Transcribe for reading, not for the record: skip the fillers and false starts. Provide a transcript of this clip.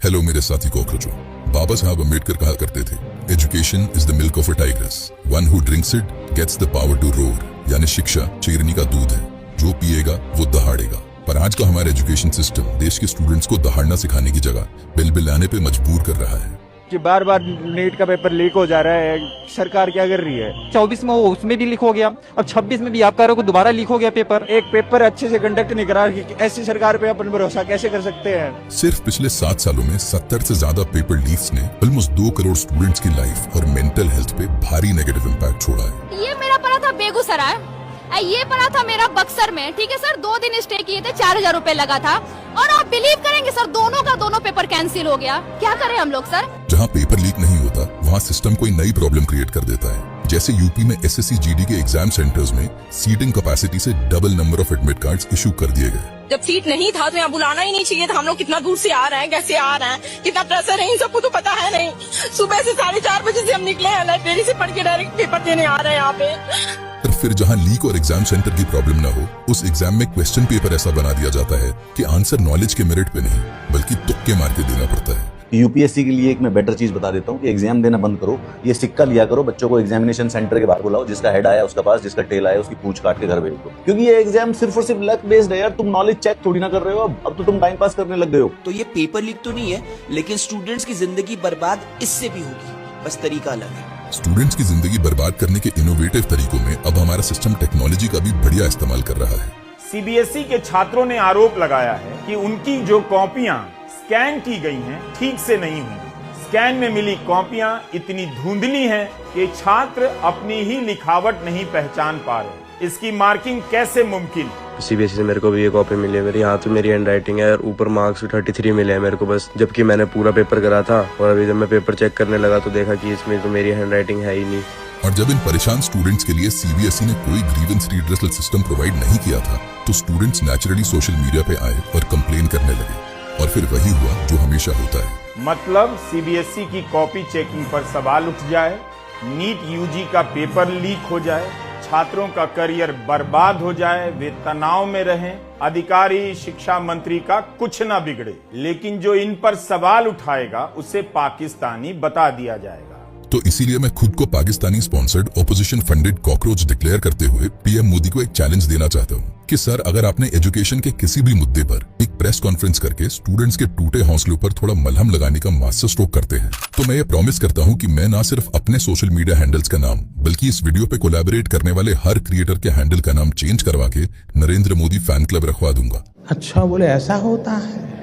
Hello मेरे साथी कॉकरोचों। बाबा साहब अम्बेडकर कहा करते थे, education is the milk of a tigress, one who drinks it gets the power to roar. यानी शिक्षा शेरनी का दूध है, जो पिएगा वो दहाड़ेगा। पर आज का हमारा एजुकेशन सिस्टम देश के स्टूडेंट्स को दहाड़ना सिखाने की जगह बिलबिलाने पे मजबूर कर रहा है कि बार बार नीट का पेपर लीक हो जा रहा है। सरकार क्या कर रही है? 24 में वो उसमें भी लीक हो गया, अब 26 में भी आप कह रहे हो दोबारा लीक हो गया पेपर। एक पेपर अच्छे से कंडक्ट नहीं करा, ऐसी सरकार पे अपन भरोसा कैसे कर सकते हैं? सिर्फ पिछले 7 सालों में 70 से ज्यादा पेपर लीक्स ने ऑलमोस्ट 2 करोड़ स्टूडेंट्स की लाइफ और मेंटल हेल्थ पे भारी नेगेटिव इम्पैक्ट छोड़ा है। ये मेरा पड़ा था बेगूसराय, ये पड़ा था मेरा बक्सर में। ठीक है सर, 2 दिन स्टे किए थे, 4000 रुपए लगा था। और आप बिलीव करेंगे सर, दोनों पेपर कैंसिल हो गया। क्या करें हम लोग सर? जहाँ पेपर लीक नहीं होता वहाँ सिस्टम कोई नई प्रॉब्लम क्रिएट कर देता है। जैसे यूपी में एसएससी जीडी के एग्जाम सेंटर्स में सीटिंग कैपेसिटी से double number of admit cards issue कर दिए गए। जब सीट नहीं था तो यहाँ बुलाना ही नहीं चाहिए था। हम लोग कितना दूर से आ रहे हैं, कैसे आ रहे हैं, कितना प्रेशर है, इन सबको तो पता है नहीं। सुबह से 4:30 बजे से हम निकले हैं, लाइब्रेरी से पढ़ के डायरेक्ट पेपर देने आ रहे हैं यहाँ पे। पर फिर जहाँ लीक और एग्जाम सेंटर की प्रॉब्लम न हो, उस एग्जाम में क्वेश्चन पेपर ऐसा बना दिया जाता है कि आंसर नॉलेज के मेरिट पे नहीं बल्कि तुक्के मार के देना पड़ता है। यूपीएससी के लिए एक मैं बेटर चीज बता देता हूँ कि एग्जाम देना बंद करो, ये सिक्का लिया करो, बच्चों को एग्जामिनेशन सेंटर के बाहर बुलाओ, जिसका हेड आया उसका पास, जिसका टेल आया उसकी पूंछ काट के घर भेज दो। क्योंकि ये एग्जाम सिर्फ और सिर्फ लक बेस्ड है यार, तुम नॉलेज चेक थोड़ी ना कर रहे हो। अब तो तुम टाइम पास करने लग गए हो। तो ये पेपर लीक तो नहीं है, लेकिन स्टूडेंट्स की जिंदगी बर्बाद इससे भी होगी, बस तरीका अलग है। स्टूडेंट्स की जिंदगी बर्बाद करने के इनोवेटिव तरीकों में अब हमारा सिस्टम टेक्नोलॉजी का भी बढ़िया इस्तेमाल कर रहा है। सीबीएसई के छात्रों ने आरोप लगाया है कि उनकी जो कॉपियां स्कैन की गई हैं ठीक से नहीं हुई। स्कैन में मिली कॉपियां इतनी धुंधली हैं कि छात्र अपनी ही लिखावट नहीं पहचान पा रहे। इसकी मार्किंग कैसे मुमकिन? सीबीएसई से मेरे को भी ये कॉपी मिली है, मेरी हाथ में मेरी हैंड राइटिंग है और ऊपर मार्क्स 33 मिले हैं मेरे को बस, जबकि मैंने पूरा पेपर करा था। और अभी जब मैं पेपर चेक करने लगा तो देखा कि इसमें तो मेरी हैंड राइटिंग है ही नहीं। और जब इन परेशान स्टूडेंट्स के लिए सीबीएसई ने कोई ग्रीवेंस रिड्रेसल सिस्टम प्रोवाइड नहीं किया था तो स्टूडेंट्स नेचुरली सोशल मीडिया पे आए और कंप्लेन करने लगे। और फिर वही हुआ जो हमेशा होता है। मतलब सीबीएसई की कॉपी चेकिंग पर सवाल उठ जाए, नीट यूजी का पेपर लीक हो जाए, छात्रों का करियर बर्बाद हो जाए, वे तनाव में रहें, अधिकारी शिक्षा मंत्री का कुछ ना बिगड़े, लेकिन जो इन पर सवाल उठाएगा उसे पाकिस्तानी बता दिया जाएगा। तो इसीलिए मैं खुद को Pakistani sponsored opposition funded cockroach declare करते हुए पीएम मोदी को एक चैलेंज देना चाहता हूँ कि सर, अगर आपने एजुकेशन के किसी भी मुद्दे पर एक प्रेस कॉन्फ्रेंस करके स्टूडेंट्स के टूटे हौसलों पर थोड़ा मलहम लगाने का मास्टर स्ट्रोक करते हैं तो मैं ये प्रॉमिस करता हूँ कि मैं ना सिर्फ अपने सोशल मीडिया हैंडल्स का नाम बल्कि इस वीडियो पे कोलैबोरेट करने वाले हर क्रिएटर के हैंडल का नाम चेंज करवा के नरेंद्र मोदी फैन क्लब रखवा दूंगा। अच्छा बोले ऐसा होता है।